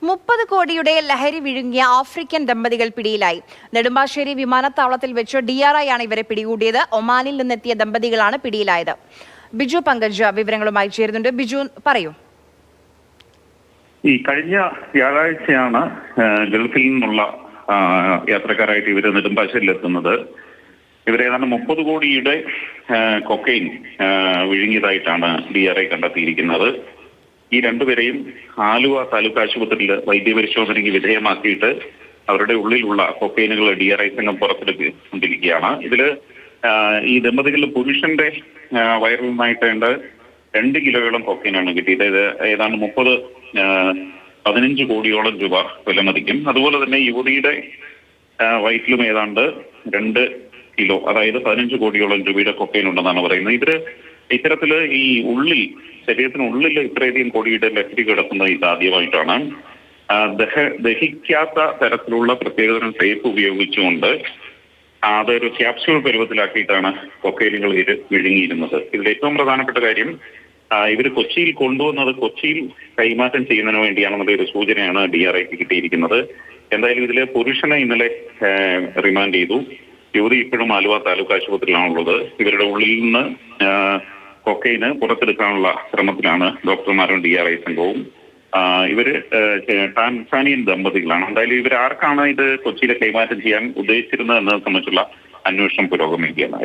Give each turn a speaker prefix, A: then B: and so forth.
A: 30 കോടിയുടെ ലഹരി വിഴുങ്ങിയ ആഫ്രിക്കൻ ദമ്പതികൾ പിടിയിലായി. നെടുമ്പാശ്ശേരി വിമാനത്താവളത്തിൽ വെച്ച് DRI ആണ് ഇവരെ പിടികൂടിയത്. ഒമാനിൽ നിന്നെത്തിയ ദമ്പതികളാണ് പിടിയിലായത്. ബിജു പങ്കജ് വിവരങ്ങളുമായി ചേരുന്നുണ്ട്. ബിജു, പറയൂ.
B: ഈ കഴിഞ്ഞ വ്യാഴാഴ്ചയാണ് ഗൾഫിൽ നിന്നുള്ള യാത്രക്കാരായിട്ട് ഇവര് നെടുമ്പാശ്ശേരിയിൽ എത്തുന്നത്. ഇവരേതാണ്ട് 30 കോടിയുടെ കൊക്കൈൻ വിഴുങ്ങിയതായിട്ടാണ് DRI കണ്ടെത്തിയിരിക്കുന്നത്. ഈ രണ്ടുപേരെയും ആലുവ താലൂക്ക് ആശുപത്രിയിൽ വൈദ്യപരിശോധനയ്ക്ക് വിധേയമാക്കിയിട്ട് അവരുടെ ഉള്ളിലുള്ള കൊക്കൈനുകൾ DRI സംഘം പുറത്തെടുക്കൊണ്ടിരിക്കുകയാണ്. ഇതില് ഈ ദമ്പതികളിൽ പുരുഷന്റെ വയറിൽ നിന്നായിട്ട് 2 കിലോയോളം കൊക്കൈനാണ് കിട്ടിയത്. ഇത് ഏതാണ്ട് 15 കോടിയോളം രൂപ വിലമതിക്കും. അതുപോലെ തന്നെ യുവതിയുടെ വയറ്റിലും ഏതാണ്ട് 2 കിലോ, അതായത് 15 കോടിയോളം രൂപയുടെ കൊക്കൈൻ ഉണ്ടെന്നാണ് പറയുന്നത്. ഇത്തരത്തില് ഈ ശരീരത്തിനുള്ളിൽ ഇത്രയധികം കോടിയുടെ ലഹരി കിടക്കുന്നത് ഇതാദ്യമായിട്ടാണ്. ദഹിക്കാത്ത തരത്തിലുള്ള പ്രത്യേകതരം ടേപ്പ് ഉപയോഗിച്ചുകൊണ്ട് അതൊരു ക്യാപ്സ്യൂൾ പരുവത്തിലാക്കിയിട്ടാണ് കൊക്കൈനുകൾ വിഴുങ്ങിയിരുന്നത്. ഇതിൽ ഏറ്റവും പ്രധാനപ്പെട്ട കാര്യം, ഇവര് കൊച്ചിയിൽ കൊണ്ടുവന്നത് കൊച്ചിയിൽ കൈമാറ്റം ചെയ്യുന്നതിന് വേണ്ടിയാണെന്നുള്ള ഒരു സൂചനയാണ് DRIക്ക് കിട്ടിയിരിക്കുന്നത്. എന്തായാലും ഇതിലെ പുരുഷനെ ഇന്നലെ റിമാൻഡ് ചെയ്തു. യുവതി ഇപ്പോഴും ആലുവ താലൂക്ക് ആശുപത്രിയിലാണുള്ളത്. ഇവരുടെ ഉള്ളിൽ നിന്ന് കൊക്കൈന് പുറത്തെടുക്കാനുള്ള ശ്രമത്തിലാണ് ഡോക്ടർമാരും DRI സംഘവും. ഇവര് ടാൻസാനിയൻ ദമ്പതികളാണ്. എന്തായാലും ഇവർ ആർക്കാണ് ഇത് കൊച്ചിയിലെ കൈമാറ്റം ചെയ്യാൻ ഉദ്ദേശിച്ചിരുന്നത് എന്നത് സംബന്ധിച്ചുള്ള അന്വേഷണം പുരോഗമിക്കുകയാണ്.